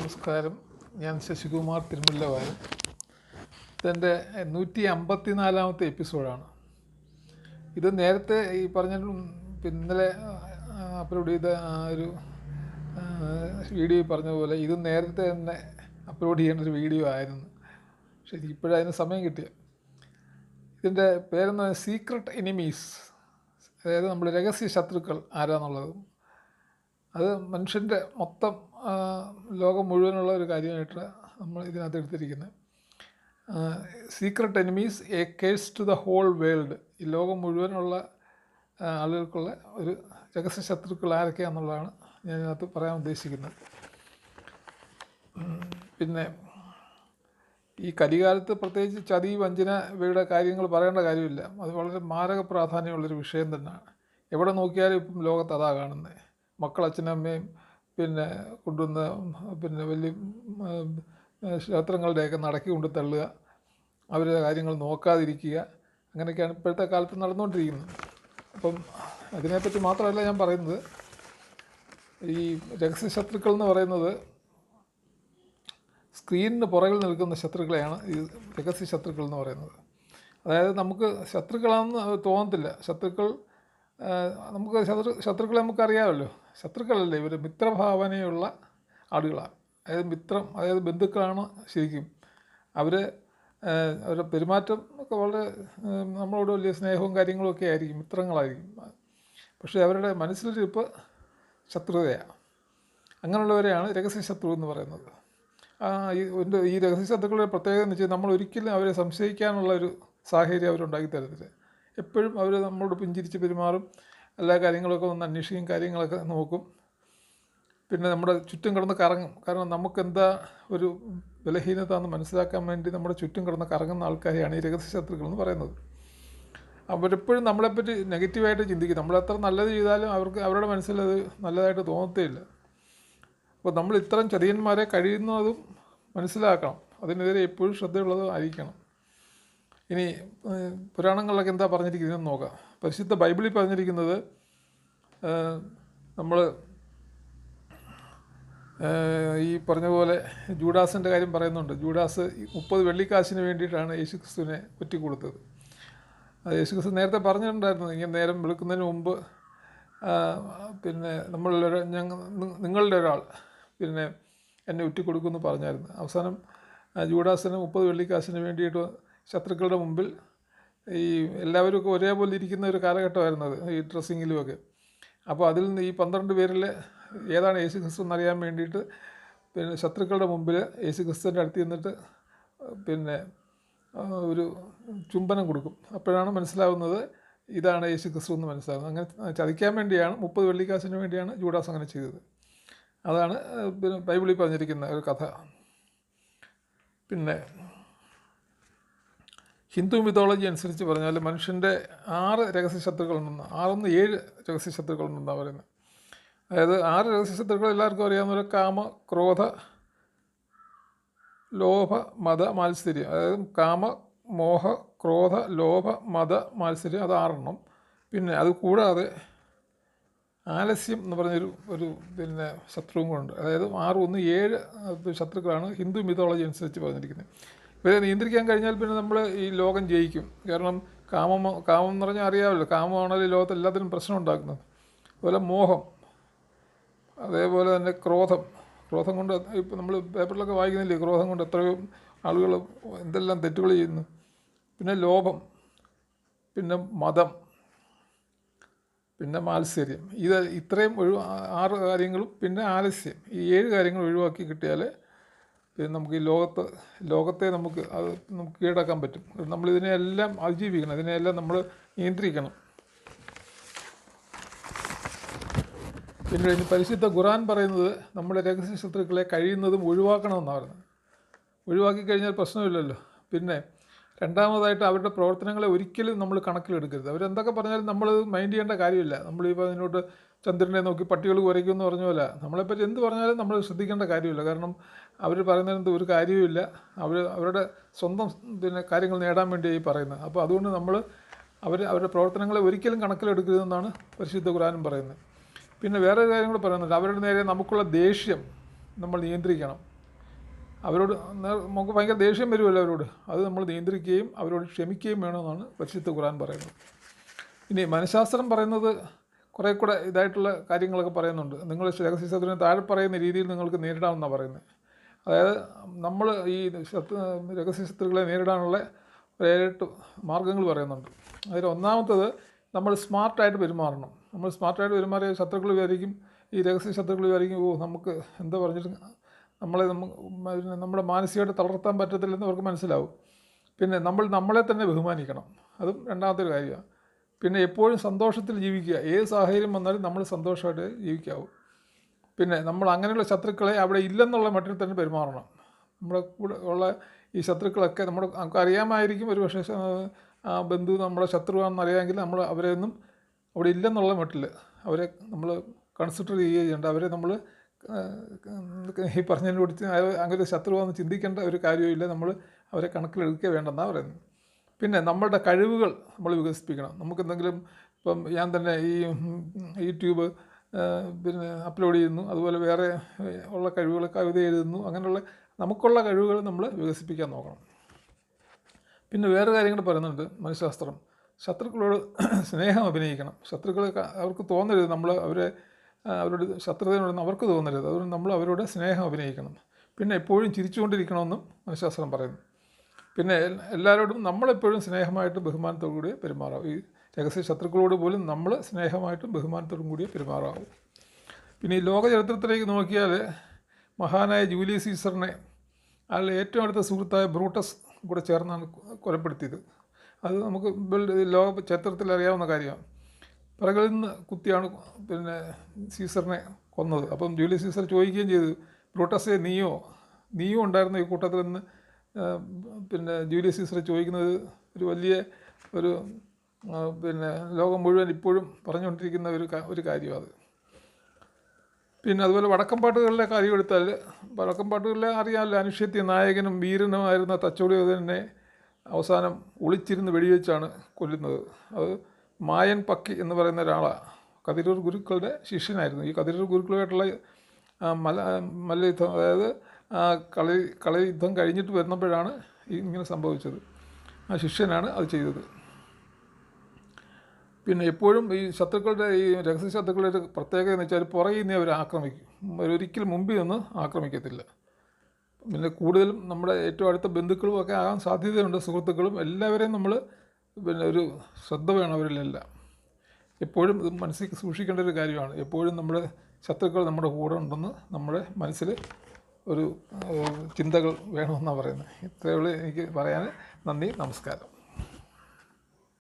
നമസ്കാരം. ഞാൻ ശശികുമാർ തിരുമുല്ലവാരൻ. ഇതെൻ്റെ 154-ാമത്തെ എപ്പിസോഡാണ്. ഇത് നേരത്തെ ഈ പറഞ്ഞ ഇന്നലെ അപ്ലോഡ് ചെയ്ത ഒരു വീഡിയോ പറഞ്ഞതുപോലെ ഇത് നേരത്തെ തന്നെ അപ്ലോഡ് ചെയ്യേണ്ട ഒരു വീഡിയോ ആയിരുന്നു. പക്ഷേ ഇപ്പോഴതിന് സമയം കിട്ടിയ. ഇതിൻ്റെ പേരെന്ന് സീക്രട്ട് എനിമീസ്, അതായത് നമ്മൾ രഹസ്യ ശത്രുക്കൾ ആരാന്നുള്ളതും അത് മനുഷ്യൻ്റെ മൊത്തം ലോകം മുഴുവനുള്ള ഒരു കാര്യമായിട്ട് നമ്മൾ ഇതിനകത്ത് എടുത്തിരിക്കുന്നത്. Secret enemies a case to the whole world. ഈ ലോകം മുഴുവനുള്ള ആളുകൾക്കുള്ള ഒരു രഹസ്യ ശത്രുക്കൾ ആരൊക്കെയാണെന്നുള്ളതാണ് ഞാൻ ഇതിനകത്ത് പറയാൻ ഉദ്ദേശിക്കുന്നത്. പിന്നെ ഈ കലികാലത്ത് പ്രത്യേകിച്ച് ചതി, വഞ്ചന ഇവയുടെ കാര്യങ്ങൾ പറയേണ്ട കാര്യമില്ല. അത് വളരെ മാരക പ്രാധാന്യമുള്ളൊരു വിഷയം തന്നെയാണ്. എവിടെ നോക്കിയാലും ഇപ്പം ലോകത്ത് അതാ കാണുന്നത്. മക്കൾ അച്ഛനമ്മയും പിന്നെ കൊണ്ടുവന്ന് പിന്നെ വലിയ ക്ഷേത്രങ്ങളുടെയൊക്കെ നടക്കി കൊണ്ട് തള്ളുക, അവരുടെ കാര്യങ്ങൾ നോക്കാതിരിക്കുക, അങ്ങനെയൊക്കെയാണ് ഇപ്പോഴത്തെ കാലത്ത് നടന്നുകൊണ്ടിരിക്കുന്നത്. അപ്പം അതിനെപ്പറ്റി മാത്രമല്ല ഞാൻ പറയുന്നത്. ഈ രഹസ്യ ശത്രുക്കൾ എന്ന് പറയുന്നത് സ്ക്രീനിന് പുറകിൽ നിൽക്കുന്ന ശത്രുക്കളെയാണ് ഈ രഹസ്യ ശത്രുക്കൾ എന്ന് പറയുന്നത്. അതായത് നമുക്ക് ശത്രുക്കളാണെന്ന് തോന്നത്തില്ല. ശത്രുക്കളെ നമുക്കറിയാമല്ലോ. ശത്രുക്കളല്ലേ, ഇവർ മിത്രഭാവനയുള്ള ആളുകളാണ്. അതായത് ബന്ധുക്കളാണ് ശരിക്കും. അവരുടെ പെരുമാറ്റം ഒക്കെ വളരെ നമ്മളോട് വലിയ സ്നേഹവും കാര്യങ്ങളും ഒക്കെ ആയിരിക്കും, മിത്രങ്ങളായിരിക്കും. പക്ഷേ അവരുടെ മനസ്സിലിരിപ്പ് ശത്രുതയാണ്. അങ്ങനെയുള്ളവരെയാണ് രഹസ്യ ശത്രു എന്ന് പറയുന്നത്. ഈ രഹസ്യ ശത്രുക്കളുടെ പ്രത്യേകത എന്ന് വെച്ചാൽ നമ്മൾ ഒരിക്കലും അവരെ സംശയിക്കാനുള്ള ഒരു സാഹചര്യം അവരുണ്ടാക്കി തരത്തില്ല. എപ്പോഴും അവർ നമ്മളോട് പുഞ്ചിരിച്ച് പെരുമാറും, എല്ലാ കാര്യങ്ങളൊക്കെ ഒന്ന് അന്വേഷിക്കും, കാര്യങ്ങളൊക്കെ നോക്കും. പിന്നെ നമ്മുടെ ചുറ്റും കിടന്ന് കറങ്ങും. കാരണം നമുക്കെന്താ ഒരു ബലഹീനത എന്ന് മനസ്സിലാക്കാൻ വേണ്ടി നമ്മുടെ ചുറ്റും കിടന്ന് കറങ്ങുന്ന ആൾക്കാരെയാണ് ഈ രഹസ്യ ശത്രുക്കൾ എന്ന് പറയുന്നത്. അവരെപ്പോഴും നമ്മളെപ്പറ്റി നെഗറ്റീവായിട്ട് ചിന്തിക്കും. നമ്മളെത്ര നല്ലത് ചെയ്താലും അവരുടെ മനസ്സിലത് നല്ലതായിട്ട് തോന്നത്തേയില്ല. അപ്പോൾ നമ്മൾ ഇത്തരം ചതിയന്മാരെ കഴിയുന്നതും മനസ്സിലാക്കണം. അതിനെതിരെ എപ്പോഴും ശ്രദ്ധയുള്ളതും ആയിരിക്കണം. ഇനി പുരാണങ്ങളിലൊക്കെ എന്താ പറഞ്ഞിരിക്കുന്നതെന്ന് നോക്കാം. പരിശുദ്ധ ബൈബിളിൽ പറഞ്ഞിരിക്കുന്നത് നമ്മൾ ഈ പറഞ്ഞ പോലെ ജൂഡാസിൻ്റെ കാര്യം പറയുന്നുണ്ട്. ജൂഡാസ് 30 വെള്ളിക്കാശിന് വേണ്ടിയിട്ടാണ് യേശുക്രിസ്തുവിനെ ഒറ്റിക്കൊടുത്തത്. അത് യേശുക്രിസ്തു നേരത്തെ പറഞ്ഞിട്ടുണ്ടായിരുന്നു, ഇങ്ങനെ നേരം വെളുക്കുന്നതിന് മുമ്പ് പിന്നെ നിങ്ങളുടെ ഒരാൾ പിന്നെ എന്നെ ഒറ്റിക്കൊടുക്കുമെന്ന് പറഞ്ഞായിരുന്നു. അവസാനം ജൂഡാസിന് 30 വെള്ളിക്കാശിന് വേണ്ടിയിട്ട് ശത്രുക്കളുടെ മുമ്പിൽ ഈ എല്ലാവരും ഒരേപോലെ ഇരിക്കുന്ന ഒരു കാലഘട്ടമായിരുന്നത്, ഈ ഡ്രസ്സിങ്ങിലുമൊക്കെ. അപ്പോൾ അതിൽ നിന്ന് ഈ 12 പേരിൽ ഏതാണ് യേശു ക്രിസ്തു എന്നറിയാൻ വേണ്ടിയിട്ട് പിന്നെ ശത്രുക്കളുടെ മുമ്പിൽ യേശു ക്രിസ്തുവിൻ്റെ അടുത്ത് ചെന്നിട്ട് പിന്നെ ഒരു ചുംബനം കൊടുക്കും. അപ്പോഴാണ് മനസ്സിലാവുന്നത് ഇതാണ് യേശു ക്രിസ്തു എന്ന് മനസ്സിലാവുന്നത്. അങ്ങനെ ചതിക്കാൻ വേണ്ടിയാണ്, 30 വെള്ളിക്കാശിന് വേണ്ടിയാണ് ജൂഡാസ് അങ്ങനെ ചെയ്തത്. അതാണ് പിന്നെ ബൈബിളിൽ പറഞ്ഞിരിക്കുന്ന ഒരു കഥ. പിന്നെ ഹിന്ദു മിത്തോളജി അനുസരിച്ച് പറഞ്ഞാൽ മനുഷ്യൻ്റെ 6 രഹസ്യ ശത്രുക്കളുണ്ടെന്ന്, 7 രഹസ്യ ശത്രുക്കളുണ്ടെന്നാണ് പറയുന്നത്. അതായത് 6 രഹസ്യ ശത്രുക്കൾ എല്ലാവർക്കും അറിയാവുന്ന കാമ, ക്രോധ, ലോഭ, മത, മാത്സര്യം. അതായത് കാമ, മോഹ, ക്രോധ, ലോഭ, മത, മാത്സര്യം, അത് 6 പിന്നെ അത് കൂടാതെ ആലസ്യം എന്ന് പറഞ്ഞൊരു പിന്നെ ശത്രുവും കൂടെ. അതായത് 7 ശത്രുക്കളാണ് ഹിന്ദു മിത്തോളജി അനുസരിച്ച് പറഞ്ഞിരിക്കുന്നത്. ഇവരെ നിയന്ത്രിക്കാൻ കഴിഞ്ഞാൽ പിന്നെ നമ്മൾ ഈ ലോകം ജയിക്കും. കാരണം കാമം എന്ന് പറഞ്ഞാൽ അറിയാമല്ലോ, കാമമാണല്ലോ ഈ ലോകത്ത് എല്ലാത്തിനും പ്രശ്നം ഉണ്ടാക്കുന്നത്. അതുപോലെ മോഹം, അതേപോലെ തന്നെ ക്രോധം കൊണ്ട് ഇപ്പം നമ്മൾ പേപ്പറിലൊക്കെ വായിക്കുന്നില്ലേ, ക്രോധം കൊണ്ട് എത്രയോ ആളുകൾ എന്തെല്ലാം തെറ്റുകൾ ചെയ്യുന്നു. പിന്നെ ലോഭം, പിന്നെ മതം, പിന്നെ മാത്സര്യം. ഇത്രയും 6 കാര്യങ്ങളും, പിന്നെ ആലസ്യം. ഈ 7 കാര്യങ്ങൾ ഒഴിവാക്കി കിട്ടിയാൽ പിന്നെ നമുക്ക് ഈ ലോകത്തെ നമുക്ക് കീഴടക്കാൻ പറ്റും. നമ്മളിതിനെയെല്ലാം അതിജീവിക്കണം, ഇതിനെയെല്ലാം നമ്മൾ നിയന്ത്രിക്കണം. പിന്നെ പരിശുദ്ധ ഖുർആൻ പറയുന്നത് നമ്മുടെ രഹസ്യ ശത്രുക്കളെ കഴിയുന്നതും ഒഴിവാക്കണമെന്നാണ് പറയുന്നത്. ഒഴിവാക്കി കഴിഞ്ഞാൽ പ്രശ്നമില്ലല്ലോ. പിന്നെ രണ്ടാമതായിട്ട് അവരുടെ പ്രവർത്തനങ്ങളെ ഒരിക്കലും നമ്മൾ കണക്കിലെടുക്കരുത്. അവരെന്തൊക്കെ പറഞ്ഞാലും നമ്മൾ മൈൻഡ് ചെയ്യേണ്ട കാര്യമില്ല. നമ്മളിപ്പോൾ അതിനോട്ട് ചന്ദ്രനെ നോക്കി പട്ടികൾ കുരയ്ക്കുമെന്ന് പറഞ്ഞ പോലെ നമ്മളെപ്പറ്റി എന്ത് പറഞ്ഞാലും നമ്മൾ ശ്രദ്ധിക്കേണ്ട കാര്യമില്ല. കാരണം അവർ പറയുന്നതിനകത്ത് ഒരു കാര്യവുമില്ല. അവരുടെ സ്വന്തം പിന്നെ കാര്യങ്ങൾ നേടാൻ വേണ്ടിയായി പറയുന്നത്. അപ്പോൾ അതുകൊണ്ട് നമ്മൾ അവരുടെ പ്രവർത്തനങ്ങളെ ഒരിക്കലും കണക്കിലെടുക്കരുതെന്നാണ് പരിശുദ്ധ ഖുർആനും പറയുന്നത്. പിന്നെ വേറൊരു കാര്യം കൂടെ പറയുന്നുണ്ട്. അവരുടെ നേരെ നമുക്കുള്ള ദേഷ്യം നമ്മൾ നിയന്ത്രിക്കണം. അവരോട് നമുക്ക് ഭയങ്കര ദേഷ്യം വരുമല്ലോ അവരോട്. അത് നമ്മൾ നിയന്ത്രിക്കുകയും അവരോട് ക്ഷമിക്കുകയും വേണമെന്നാണ് പരിശുദ്ധ ഖുർആൻ പറയുന്നത്. ഇനി മനഃശാസ്ത്രം പറയുന്നത് കുറേ കൂടെ ഇതായിട്ടുള്ള കാര്യങ്ങളൊക്കെ പറയുന്നുണ്ട്. നിങ്ങൾ രഹസ്യശത്രുവിനെ താഴെ പറയുന്ന രീതിയിൽ നിങ്ങൾക്ക് നേരിടാമെന്നാണ് പറയുന്നത്. അതായത് നമ്മൾ ഈ രഹസ്യശത്രുക്കളെ നേരിടാനുള്ള ഒരു 7-8 മാർഗ്ഗങ്ങൾ പറയുന്നുണ്ട്. അതിൽ ഒന്നാമത്തത് നമ്മൾ സ്മാർട്ടായിട്ട് പെരുമാറണം. നമ്മൾ സ്മാർട്ടായിട്ട് പെരുമാറിയ ശത്രുക്കൾ വിചാരിക്കും, ഈ രഹസ്യ ശത്രുക്കൾ വിചാരിക്കും, നമുക്ക് എന്താ പറഞ്ഞിട്ട് നമ്മുടെ മാനസികമായിട്ട് തളർത്താൻ പറ്റത്തില്ലെന്ന് അവർക്ക് മനസ്സിലാവും. പിന്നെ നമ്മളെ തന്നെ ബഹുമാനിക്കണം, അതും രണ്ടാമത്തെ ഒരു കാര്യമാണ്. പിന്നെ എപ്പോഴും സന്തോഷത്തിൽ ജീവിക്കുക. ഏത് സാഹചര്യം വന്നാലും നമ്മൾ സന്തോഷമായിട്ട് ജീവിക്കാവൂ. പിന്നെ നമ്മൾ അങ്ങനെയുള്ള ശത്രുക്കളെ അവിടെ ഇല്ലെന്നുള്ള മട്ടിൽ തന്നെ പെരുമാറണം. നമ്മുടെ കൂടെ ഉള്ള ഈ ശത്രുക്കളൊക്കെ നമുക്ക് അറിയാമായിരിക്കും, ഒരു പക്ഷേ ആ ബന്ധു നമ്മുടെ ശത്രുവാണെന്ന് അറിയാമെങ്കിൽ നമ്മൾ അവരെയൊന്നും അവിടെ ഇല്ലെന്നുള്ള മട്ടിൽ അവരെ നമ്മൾ കൺസിഡർ ചെയ്യുകയും ചെയ്യേണ്ട. അവരെ നമ്മൾ ഈ പറഞ്ഞതിന് കൊടുത്ത് അങ്ങനെ ശത്രുവാണെന്ന് ചിന്തിക്കേണ്ട ഒരു കാര്യമില്ല. നമ്മൾ അവരെ കണക്കിലെടുക്കുക വേണ്ടെന്നാണ് പറയുന്നത്. പിന്നെ നമ്മളുടെ കഴിവുകൾ നമ്മൾ വികസിപ്പിക്കണം. നമുക്കെന്തെങ്കിലും ഇപ്പം ഞാൻ തന്നെ ഈ യൂട്യൂബ് പിന്നെ അപ്ലോഡ് ചെയ്യുന്നു, അതുപോലെ വേറെ ഉള്ള കഴിവുകൾ, കവിത എഴുതുന്നു, അങ്ങനെയുള്ള നമുക്കുള്ള കഴിവുകൾ നമ്മൾ വികസിപ്പിക്കാൻ നോക്കണം. പിന്നെ വേറെ കാര്യങ്ങൾ പറയുന്നുണ്ട് മനഃശാസ്ത്രം. ശത്രുക്കളോട് സ്നേഹം അഭിനയിക്കണം. ശത്രുക്കളെ അവർക്ക് തോന്നരുത് അവരോട് ശത്രുതയോടൊന്നും അവർക്ക് തോന്നരുത്. അതുകൊണ്ട് നമ്മൾ അവരോട് സ്നേഹം അഭിനയിക്കണം. പിന്നെ എപ്പോഴും ചിരിച്ചുകൊണ്ടിരിക്കണമെന്നും മനഃശാസ്ത്രം പറയുന്നു. പിന്നെ എല്ലാവരോടും നമ്മളെപ്പോഴും സ്നേഹമായിട്ടും ബഹുമാനത്തോടു കൂടി പെരുമാറാം. ഈ രഹസ്യ ശത്രുക്കളോട് പോലും നമ്മൾ സ്നേഹമായിട്ടും ബഹുമാനത്തോടും കൂടി പെരുമാറാവും. പിന്നെ ഈ ലോക ചരിത്രത്തിലേക്ക് നോക്കിയാൽ മഹാനായ ജൂലിയസ് സീസറിനെ അതിൽ ഏറ്റവും അടുത്ത സുഹൃത്തായ ബ്രൂട്ടസ് കൂടെ ചേർന്നാണ് കൊലപ്പെടുത്തിയത്. അത് നമുക്ക് ലോക ചരിത്രത്തിൽ അറിയാവുന്ന കാര്യമാണ്. പിറകിൽ നിന്ന് കുത്തിയാണ് പിന്നെ സീസറിനെ കൊന്നത്. അപ്പം ജൂലിയസ് സീസർ ചോദിക്കുകയും ചെയ്തു, ബ്രൂട്ടസെ നീയോ ഉണ്ടായിരുന്ന ഈ കൂട്ടത്തിൽ നിന്ന് പിന്നെ ജൂലിയസ് സീസർ ചോദിക്കുന്നത് ഒരു വലിയ പിന്നെ ലോകം മുഴുവൻ ഇപ്പോഴും പറഞ്ഞുകൊണ്ടിരിക്കുന്ന ഒരു കാര്യമാണ് അത്. പിന്നെ അതുപോലെ വടക്കൻപാട്ടുകളിലെ കാര്യം എടുത്താൽ വടക്കൻപാട്ടുകളിലെ അറിയാമല്ലോ, അനുഷ്യത്യ നായകനും വീരനുമായിരുന്ന തച്ചോളിയോധനെ അവസാനം ഒളിച്ചിരുന്ന് വെടിവെച്ചാണ് കൊല്ലുന്നത്. അത് മായൻ പക്കി എന്ന് പറയുന്ന ഒരാളാണ്. കതിരൂർ ഗുരുക്കളുടെ ശിഷ്യനായിരുന്നു. ഈ കതിരൂർ ഗുരുക്കളുമായിട്ടുള്ള മല്ലയുദ്ധം, അതായത് കളി യുദ്ധം കഴിഞ്ഞിട്ട് വരുന്നപ്പോഴാണ് ഇങ്ങനെ സംഭവിച്ചത്. ആ ശിഷ്യനാണ് അത് ചെയ്തത്. പിന്നെ എപ്പോഴും ഈ ശത്രുക്കളുടെ ഈ രഹസ്യ ശത്രുക്കളുടെ ഒരു പ്രത്യേകത എന്ന് വെച്ചാൽ പുറകിൽ നിന്ന് അവർ ആക്രമിക്കും, ഒരിക്കലും മുമ്പിൽ നിന്ന് ആക്രമിക്കത്തില്ല. പിന്നെ കൂടുതലും നമ്മുടെ ഏറ്റവും അടുത്ത ബന്ധുക്കളും ഒക്കെ ആകാൻ സാധ്യതയുണ്ട്, സുഹൃത്തുക്കളും. എല്ലാവരെയും നമ്മൾ പിന്നെ ഒരു ശ്രദ്ധ വേണം അവരിലെല്ലാം. എപ്പോഴും ഇത് മനസ്സിൽ സൂക്ഷിക്കേണ്ട ഒരു കാര്യമാണ്. എപ്പോഴും നമ്മുടെ ശത്രുക്കൾ നമ്മുടെ കൂടെ ഉണ്ടെന്ന് നമ്മുടെ മനസ്സിൽ ഒരു ചിന്തകൾ വേണമെന്നാണ് പറയുന്നത്. ഇത്രയേ ഉള്ളൂ എനിക്ക് പറയാൻ. നന്ദി, നമസ്കാരം.